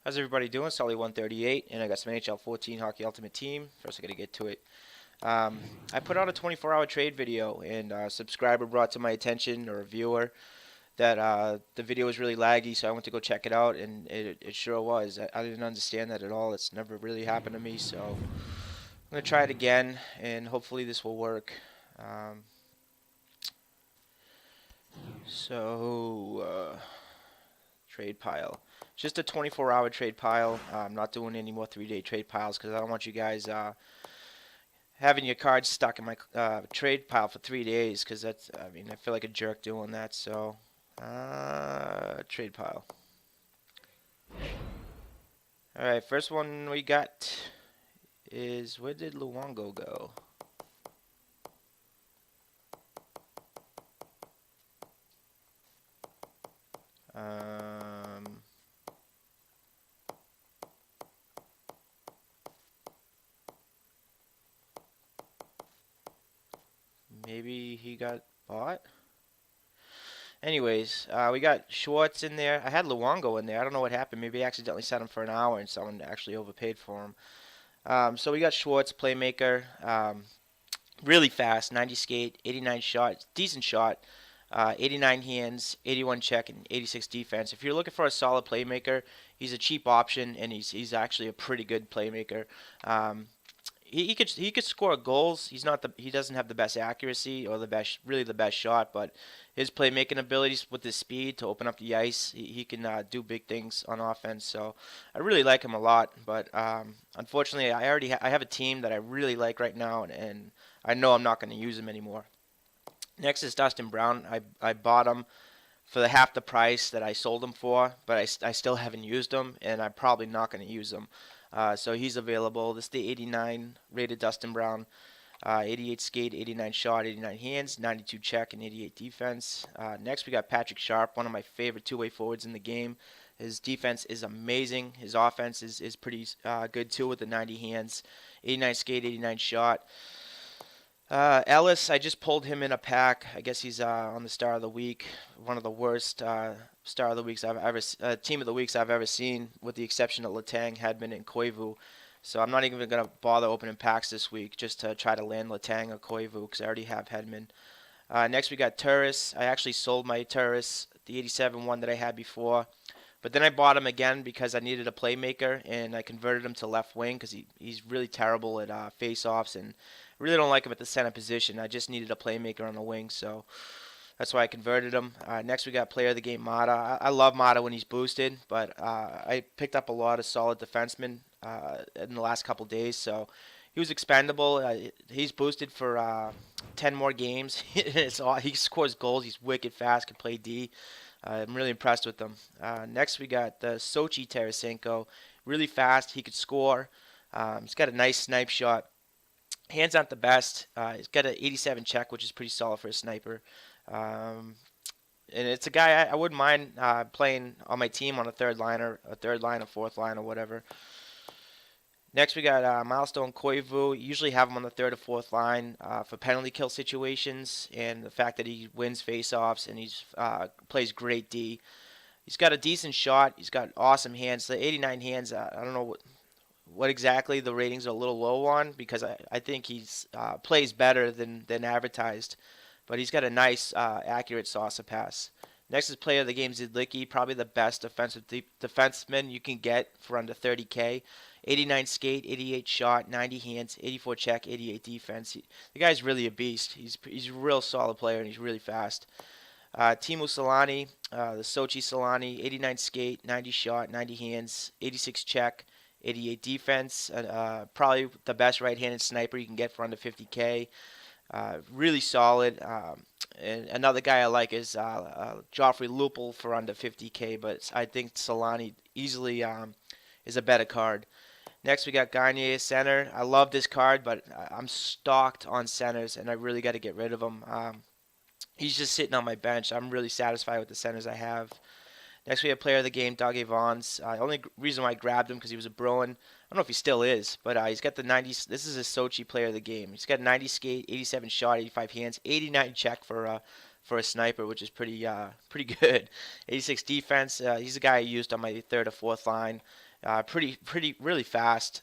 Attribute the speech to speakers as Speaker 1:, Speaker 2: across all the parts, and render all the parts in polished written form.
Speaker 1: How's everybody doing? Sully 138, and I got some NHL 14 Hockey Ultimate Team. First, I got to get to it. I put out a 24-hour trade video, and a subscriber brought to my attention, or a viewer, that the video was really laggy, so I went to go check it out, and it sure was. I didn't understand that at all. It's never really happened to me, so I'm going to try it again, and hopefully this will work. Um, so, trade pile. Just a 24-hour trade pile. I'm not doing any more 3-day trade piles because I don't want you guys having your cards stuck in my trade pile for 3 days because I feel like a jerk doing that. So, trade pile. All right, first one we got is where did Luongo go? Um, Maybe he got bought. Anyways, we got Schwartz in there. I had Luongo in there. I don't know what happened. Maybe I accidentally set him for an hour and someone actually overpaid for him. So we got Schwartz, playmaker, really fast, 90 skate, 89 shot, decent shot, 89 hands, 81 check, and 86 defense. If you're looking for a solid playmaker, he's a cheap option, and he's actually a pretty good playmaker. Um, he could score goals. He doesn't have the best accuracy or the best shot, but his playmaking abilities with his speed to open up the ice, he can do big things on offense. So I really like him a lot. But unfortunately, I have a team that I really like right now, and I know I'm not going to use him anymore. Next is Dustin Brown. I bought him for the half the price that I sold him for, but I still haven't used him, and I'm probably not going to use him. So he's available. This is the 89 rated Dustin Brown. 88 skate, 89 shot, 89 hands, 92 check, and 88 defense. Next, we got Patrick Sharp, one of my favorite two-way forwards in the game. His defense is amazing. His offense is pretty good too with the 90 hands, 89 skate, 89 shot. Ellis, I just pulled him in a pack. I guess he's on the Star of the Week, one of the worst Star of the Weeks Team of the Weeks I've ever seen, with the exception of Letang, Hedman, and Koivu. So I'm not even going to bother opening packs this week just to try to land Letang or Koivu because I already have Hedman. Next we got Turris. I actually sold my Turris, the 87 one that I had before. But then I bought him again because I needed a playmaker, and I converted him to left wing because he's really terrible at face-offs, and I really don't like him at the center position. I just needed a playmaker on the wing, so that's why I converted him. Next, we got player of the game, Mata. I love Mata when he's boosted, but I picked up a lot of solid defensemen in the last couple days, so he was expendable. He's boosted for 10 more games. He scores goals. He's wicked fast, can play D. I'm really impressed with him. Next, we got the Sochi Tarasenko. Really fast. He could score. He's got a nice snipe shot. Hands aren't the best. He's got an 87 check, which is pretty solid for a sniper. Um, and it's a guy I wouldn't mind playing on my team on a third liner, a third line, a fourth line, or whatever. Next, we got Milestone Koivu. Usually have him on the third or fourth line for penalty kill situations, and the fact that he wins faceoffs and he's plays great D. He's got a decent shot. He's got awesome hands. The 89 hands. I don't know what exactly the ratings are a little low on because I think he's plays better than advertised, but he's got a nice accurate saucer pass. Next is player of the game, Zidlicki, probably the best defenseman you can get for under 30K. 89 skate, 88 shot, 90 hands, 84 check, 88 defense. The guy's really a beast. He's a real solid player and he's really fast. Timu Solani, the Sochi Solani, 89 skate, 90 shot, 90 hands, 86 check, 88 defense. Probably the best right-handed sniper you can get for under 50K. Really solid. And another guy I like is Joffrey Lupul for under 50K, but I think Solani easily is a better card. Next, we got Gagne center. I love this card, but I'm stocked on centers, and I really got to get rid of him. He's just sitting on my bench. I'm really satisfied with the centers I have. Next, we have player of the game, Doug Evans. Only reason why I grabbed him because he was a Bruin. I don't know if he still is, but he's got the 90. This is a Sochi player of the game. He's got 90 skate, 87 shot, 85 hands, 89 check for a sniper, which is pretty good. 86 defense. He's a guy I used on my third or fourth line. Really fast.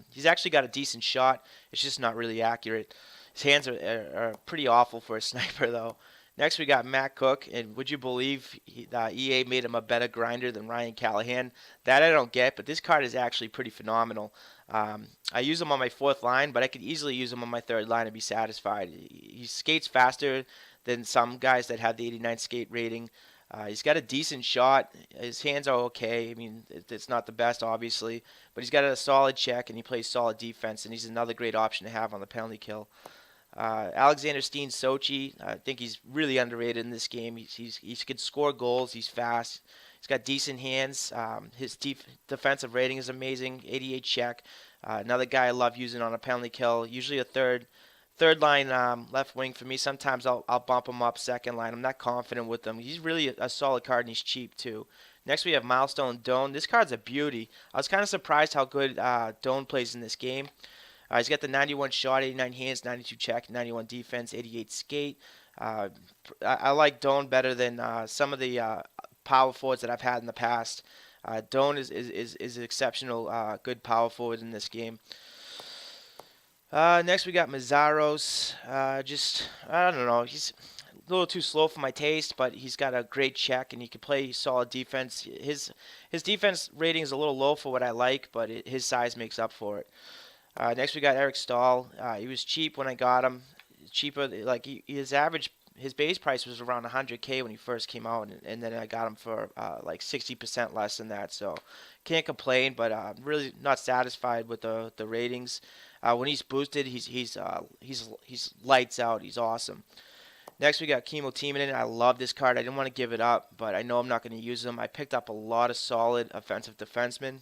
Speaker 1: He's actually got a decent shot. It's just not really accurate. His hands are pretty awful for a sniper, though. Next, we got Matt Cook, and would you believe EA made him a better grinder than Ryan Callahan? That I don't get, but this card is actually pretty phenomenal. I use him on my fourth line, but I could easily use him on my third line and be satisfied. He skates faster than some guys that have the 89 skate rating. He's got a decent shot. His hands are okay. I mean, it's not the best, obviously, but he's got a solid check and he plays solid defense, and he's another great option to have on the penalty kill. Alexander Steen Sochi, I think he's really underrated in this game. He can score goals. He's fast. He's got decent hands. His defensive rating is amazing. 88 check. Another guy I love using on a penalty kill. Usually a third line left wing for me. Sometimes I'll bump him up second line. I'm not confident with him. He's really a solid card and he's cheap too. Next we have Milestone Doan. This card's a beauty. I was kind of surprised how good Doan plays in this game. He's got the 91 shot, 89 hands, 92 check, 91 defense, 88 skate. I like Doan better than some of the power forwards that I've had in the past. Doan is an exceptional good power forward in this game. Next we got Mazzaros. I don't know. He's a little too slow for my taste, but he's got a great check and he can play solid defense. His defense rating is a little low for what I like, but his size makes up for it. Next we got Eric Stahl. He was cheap when I got him. Cheaper, like his base price was around 100K when he first came out, and then I got him for like 60% less than that. So can't complain, but really not satisfied with the ratings. When he's boosted, he's lights out. He's awesome. Next we got Kimmo Timonen. I love this card. I didn't want to give it up, but I know I'm not going to use him. I picked up a lot of solid offensive defensemen.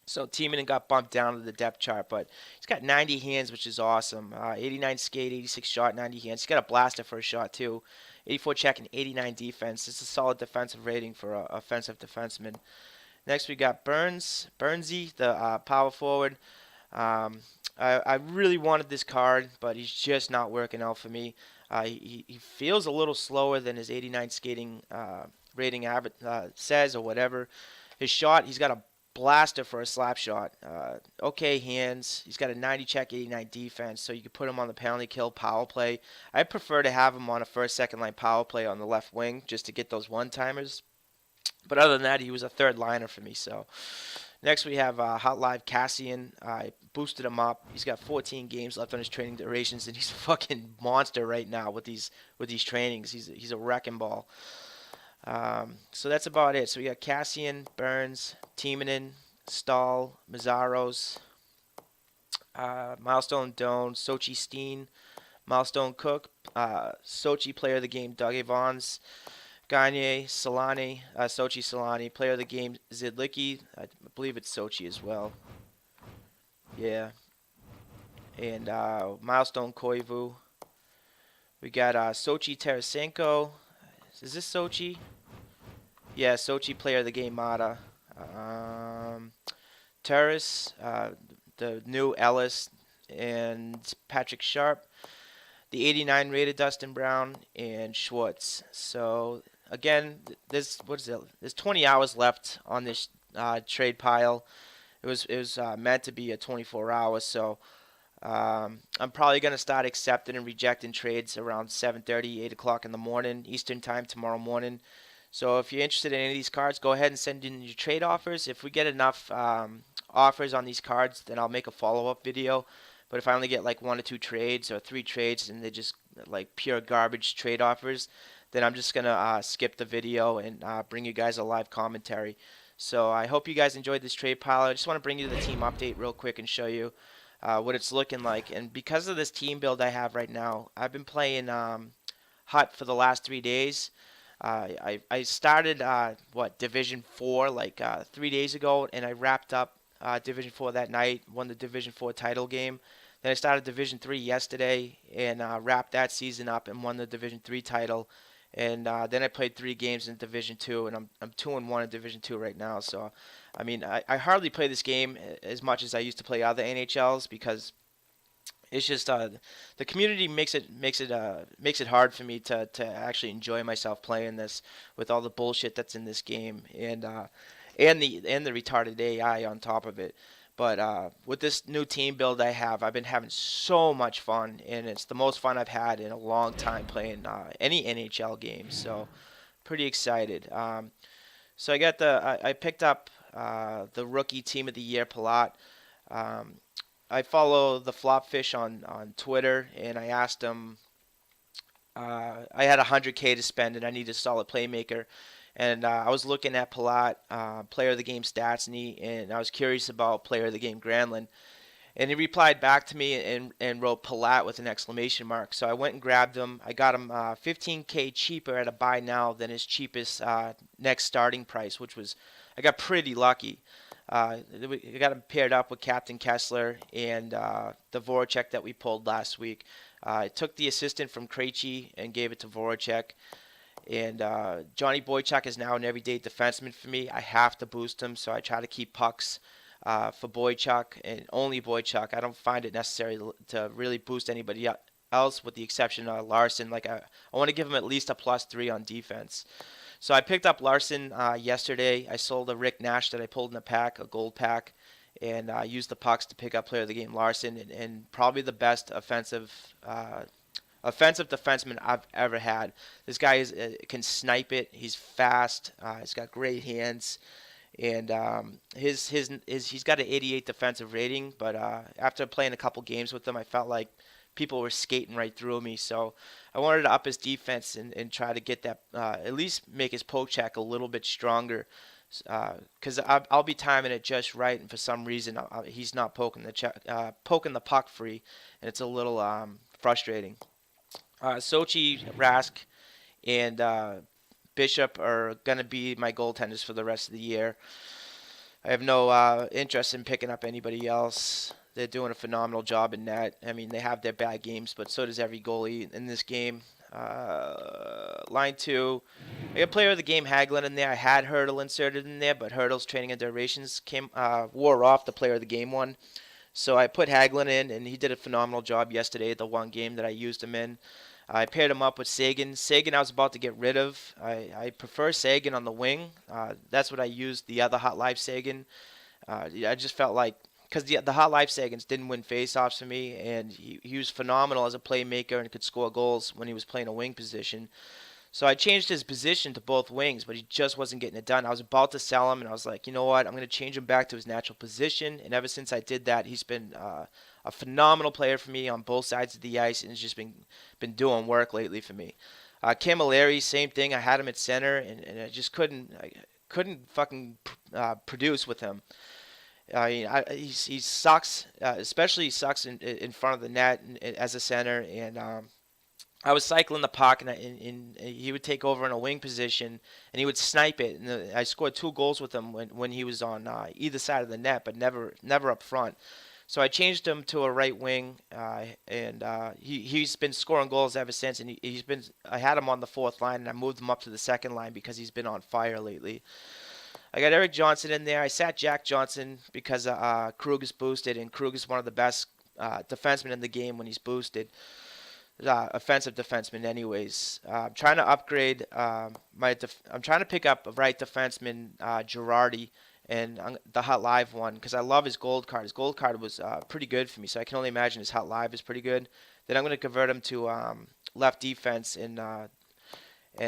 Speaker 1: So Timonen got bumped down to the depth chart, but he's got 90 hands, which is awesome. 89 skate, 86 shot, 90 hands. He's got a blaster for a shot too. 84 check and 89 defense. It's a solid defensive rating for an offensive defenseman. Next we got Burnsy, the power forward. I really wanted this card, but he's just not working out for me. He feels a little slower than his 89 skating rating says or whatever. His shot, he's got a blaster for a slap shot. Okay hands. He's got a 90 check, 89 defense, so you could put him on the penalty kill power play. I prefer to have him on a first, second line power play on the left wing just to get those one-timers. But other than that, he was a third liner for me. So next we have Hot Live Cassian. I boosted him up. He's got 14 games left on his training durations, and he's a fucking monster right now with these trainings. He's a wrecking ball. So that's about it. So we got Cassian, Burns, Timonen, Stahl, Mazzaros, Milestone Doan, Sochi Steen, Milestone Cook, Sochi player of the game Doug Evans, Gagne, Solani, Sochi Solani, player of the game Zidlicki. I believe it's Sochi as well. Yeah. And Milestone Koivu. We got Sochi Tarasenko. Is this Sochi? Yeah, Sochi player of the game Mata. Terrace, the new Ellis, and Patrick Sharp. The 89 rated Dustin Brown and Schwartz. So again, there's 20 hours left on this trade pile. It was meant to be a 24 hours, so I'm probably going to start accepting and rejecting trades around 7:30, 8 o'clock in the morning, Eastern time tomorrow morning. So if you're interested in any of these cards, go ahead and send in your trade offers. If we get enough offers on these cards, then I'll make a follow-up video. But if I only get like 1 or 2 trades or 3 trades and they're just like pure garbage trade offers, then I'm just going to skip the video and bring you guys a live commentary. So I hope you guys enjoyed this trade pile. I just want to bring you the team update real quick and show you what it's looking like. And because of this team build I have right now, I've been playing Hut for the last 3 days. I started Division 4 like 3 days ago, and I wrapped up Division 4 that night, won the Division 4 title game. Then I started Division 3 yesterday and wrapped that season up and won the Division 3 title. And then I played 3 games in Division 2, and I'm 2-1 in Division 2 right now. So, I mean, I hardly play this game as much as I used to play other NHLs because it's just the community makes it hard for me to actually enjoy myself playing this with all the bullshit that's in this game. And and the retarded AI on top of it. But with this new team build I have, I've been having so much fun, and it's the most fun I've had in a long time playing any NHL game. So pretty excited. So I picked up the rookie team of the year, Palat. Um, I follow the Flopfish on Twitter, and I asked him. I had 100K to spend, and I needed a solid playmaker. And I was looking at Palat, player of the game stats, and I was curious about player of the game Granlund. And he replied back to me and wrote Palat with an exclamation mark. So I went and grabbed him. I got him 15K cheaper at a buy now than his cheapest next starting price, which was, I got pretty lucky. I got him paired up with Captain Kessler and the Voracek that we pulled last week. I took the assistant from Krejci and gave it to Voracek. And Johnny Boychuk is now an everyday defenseman for me. I have to boost him, so I try to keep pucks for Boychuk and only Boychuk. I don't find it necessary to really boost anybody else, with the exception of Larson. Like I want to give him at least a +3 on defense. So I picked up Larson yesterday. I sold a Rick Nash that I pulled in a pack, a gold pack, and used the pucks to pick up player of the game Larson, and probably the best offensive defenseman I've ever had. This guy can snipe it. He's fast. He's got great hands, and he's got an 88 defensive rating. But after playing a couple games with him, I felt like people were skating right through me. So I wanted to up his defense and try to get that, at least make his poke check a little bit stronger. Because I'll be timing it just right, and for some reason he's not poking the puck free, and it's a little frustrating. Sochi, Rask, and Bishop are going to be my goaltenders for the rest of the year. I have no interest in picking up anybody else. They're doing a phenomenal job in net. I mean, they have their bad games, but so does every goalie in this game. Line 2, I got player of the game Hagelin in there. I had Hurdle inserted in there, but Hurdle's training and durations wore off the player of the game one. So I put Hagelin in, and he did a phenomenal job yesterday at the one game that I used him in. I paired him up with Sagan. Sagan I was about to get rid of. I prefer Sagan on the wing. That's what I used, the other Hot Life Sagan. I just felt like, because the Hot Life Sagans didn't win faceoffs for me, and he was phenomenal as a playmaker and could score goals when he was playing a wing position. So I changed his position to both wings, but he just wasn't getting it done. I was about to sell him, and I was like, you know what? I'm going to change him back to his natural position. And ever since I did that, he's been a phenomenal player for me on both sides of the ice, and has just been doing work lately for me. Camilleri, same thing. I had him at center, and I just couldn't fucking produce with him. He sucks, especially he sucks in front of the net as a center, and I was cycling the puck, and he would take over in a wing position, and he would snipe it. And I scored 2 goals with him when he was on either side of the net, but never up front. So I changed him to a right wing, and he's been scoring goals ever since. And I had him on the 4th line, and I moved him up to the 2nd line because he's been on fire lately. I got Eric Johnson in there. I sat Jack Johnson because Krug is boosted, and Krug is one of the best defensemen in the game when he's boosted. Offensive defenseman anyways. I'm trying to upgrade I'm trying to pick up a right defenseman, Girardi, and the Hot Live one, because I love his gold card. His gold card was pretty good for me, so I can only imagine his Hot Live is pretty good. Then I'm going to convert him to left defense and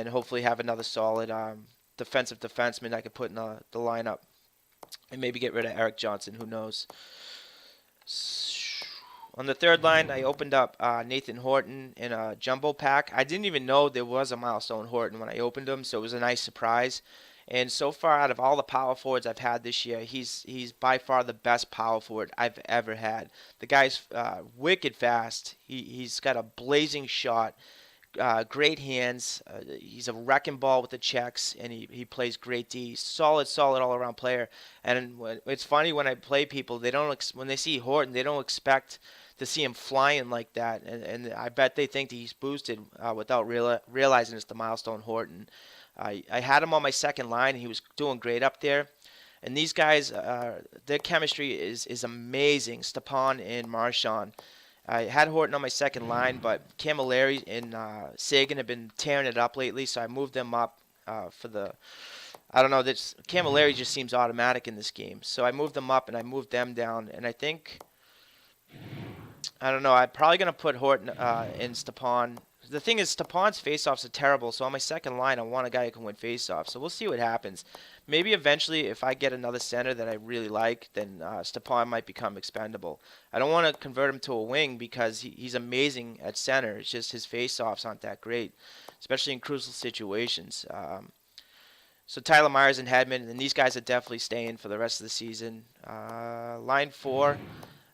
Speaker 1: hopefully have another solid defensive defenseman I could put in the lineup, and maybe get rid of Eric Johnson. Who knows? On the 3rd line, I opened up Nathan Horton in a jumbo pack. I didn't even know there was a Milestone Horton when I opened him, so it was a nice surprise. And so far, out of all the power forwards I've had this year, he's by far the best power forward I've ever had. The guy's wicked fast. He's got a blazing shot. Great hands. He's a wrecking ball with the checks, and he plays great D. Solid all-around player. And it's funny when I play people, when they see Horton, they don't expect to see him flying like that, and I bet they think that he's boosted without realizing it's the Milestone Horton. I had him on my 2nd line, and he was doing great up there. And these guys, their chemistry is amazing. Stepan and Marchand. I had Horton on my 2nd line, but Camilleri and Sagan have been tearing it up lately, so I moved them up for the I don't know. This Camilleri just seems automatic in this game. So I moved them up and I moved them down. And I think I don't know. I'm probably gonna put Horton in Stepan. The thing is, Stepan's faceoffs are terrible. So on my second line, I want a guy who can win faceoffs. So we'll see what happens. Maybe eventually, if I get another center that I really like, then Stepan might become expendable. I don't want to convert him to a wing because he's amazing at center. It's just his faceoffs aren't that great, especially in crucial situations. So Tyler Myers and Hedman, and these guys are definitely staying for the rest of the season. Line four.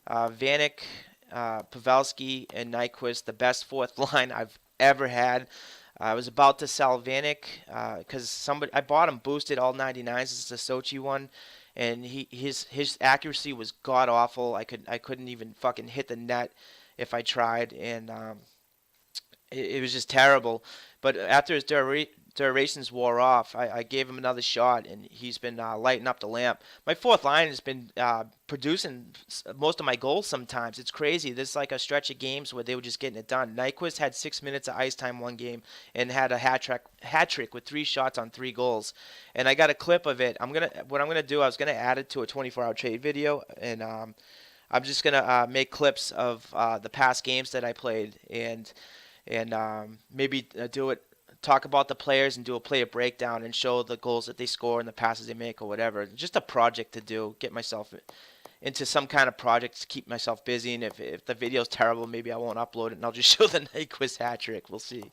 Speaker 1: Vanek, Pavelski, and Nyquist, the best fourth line I've ever had. I was about to sell Vanek because somebody I bought him boosted all 99s. This is a Sochi one, and his accuracy was god awful. I couldn't even fucking hit the net if I tried, and it was just terrible. But after his durations wore off, I gave him another shot, and he's been lighting up the lamp. My fourth line has been producing most of my goals sometimes. It's crazy. There's like a stretch of games where they were just getting it done. Nyquist had 6 minutes of ice time one game and had a hat trick with 3 shots on 3 goals. And I got a clip of it. What I'm gonna do. I was gonna add it to a 24-hour trade video, and I'm just gonna make clips of the past games that I played and maybe do it, talk about the players and do a player breakdown and show the goals that they score and the passes they make or whatever. Just a project to do, get myself into some kind of project to keep myself busy. And if the video's terrible, maybe I won't upload it and I'll just show the Nyquist hat trick. We'll see.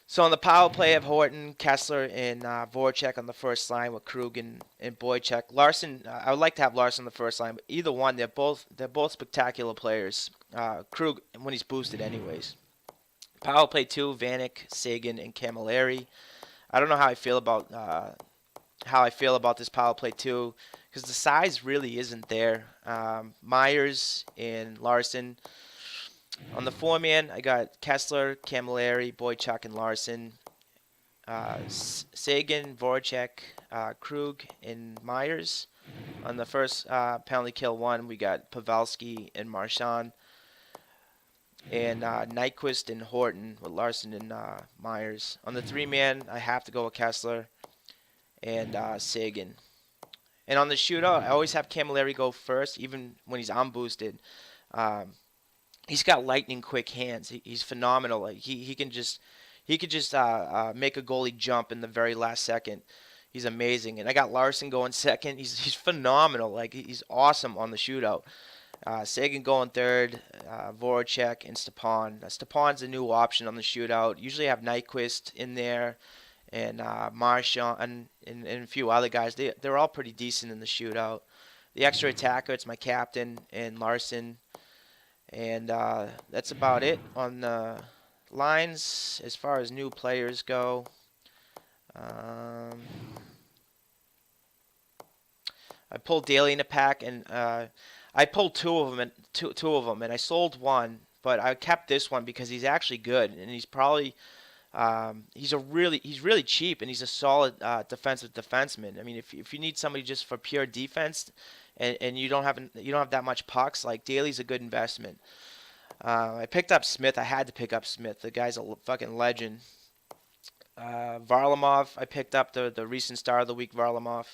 Speaker 1: So on the power play, I have Horton, Kessler, and Voracek on the first line with Krug and Boychuk. Larson, I would like to have Larson on the first line, but either one, they're both spectacular players. Krug when he's boosted, anyways. Power play 2, Vanek, Sagan, and Camilleri. I don't know how I feel about this power play 2 because the size really isn't there. Myers and Larson. On the 4-man, I got Kessler, Camilleri, Boychuk, and Larson. Sagan, Voracek, Krug, and Myers. On the first penalty kill 1, we got Pavelski and Marchand. And Nyquist and Horton with Larson and Myers. On the 3-man, I have to go with Kessler and Sagan. And on the shootout, I always have Camilleri go first, even when he's unboosted. He's got lightning quick hands. He's phenomenal. Like he could just make a goalie jump in the very last second. He's amazing. And I got Larson going second. He's phenomenal. Like he's awesome on the shootout. Sagan going third, Voracek, and Stepan. Stepan's a new option on the shootout. Usually I have Nyquist in there, and Marchand, and a few other guys. They're all pretty decent in the shootout. The extra attacker, it's my captain, and Larson. And that's about it on the lines as far as new players go. I pulled Daly in a pack, and I pulled two of them, and I sold one, but I kept this one because he's actually good, and he's probably he's really cheap, and he's a solid defensive defenseman. I mean, if you need somebody just for pure defense, and you don't have that much pucks, like Daly's a good investment. I picked up Smith. I had to pick up Smith. The guy's a fucking legend. Varlamov. I picked up the recent Star of the Week Varlamov.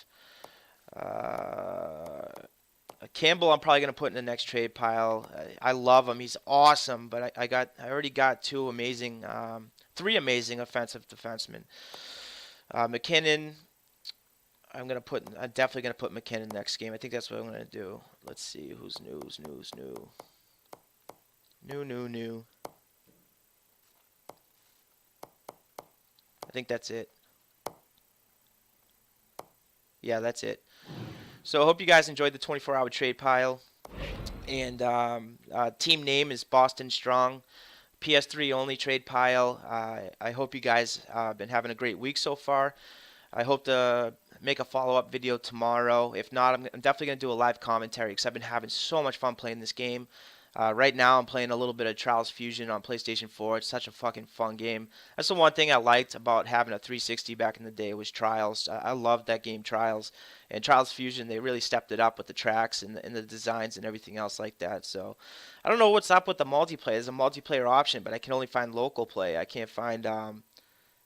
Speaker 1: Campbell, I'm probably gonna put in the next trade pile. I love him. He's awesome. But I already got three amazing offensive defensemen. McKinnon. I'm definitely gonna put McKinnon next game. I think that's what I'm gonna do. Let's see who's new. New. I think that's it. Yeah, that's it. So I hope you guys enjoyed the 24-hour trade pile. And team name is Boston Strong. PS3 only trade pile. I hope you guys have been having a great week so far. I hope to make a follow-up video tomorrow. If not, I'm definitely going to do a live commentary because I've been having so much fun playing this game. Right now, I'm playing a little bit of Trials Fusion on PlayStation 4. It's such a fucking fun game. That's the one thing I liked about having a 360 back in the day was Trials. I loved that game, Trials. And Trials Fusion, they really stepped it up with the tracks and the designs and everything else like that. So I don't know what's up with the multiplayer. There's a multiplayer option, but I can only find local play. I can't find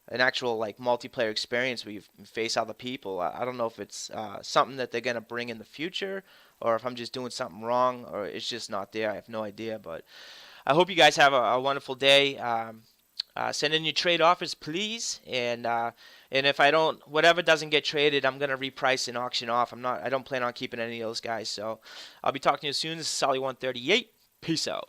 Speaker 1: an actual like multiplayer experience where you face other people. I don't know if it's something that they're gonna bring in the future, or if I'm just doing something wrong, or it's just not there. I have no idea. But I hope you guys have a wonderful day. Send in your trade offers, please, and if I don't, whatever doesn't get traded, I'm gonna reprice and auction off. I don't plan on keeping any of those guys. So I'll be talking to you soon. This is Solly 138. Peace out.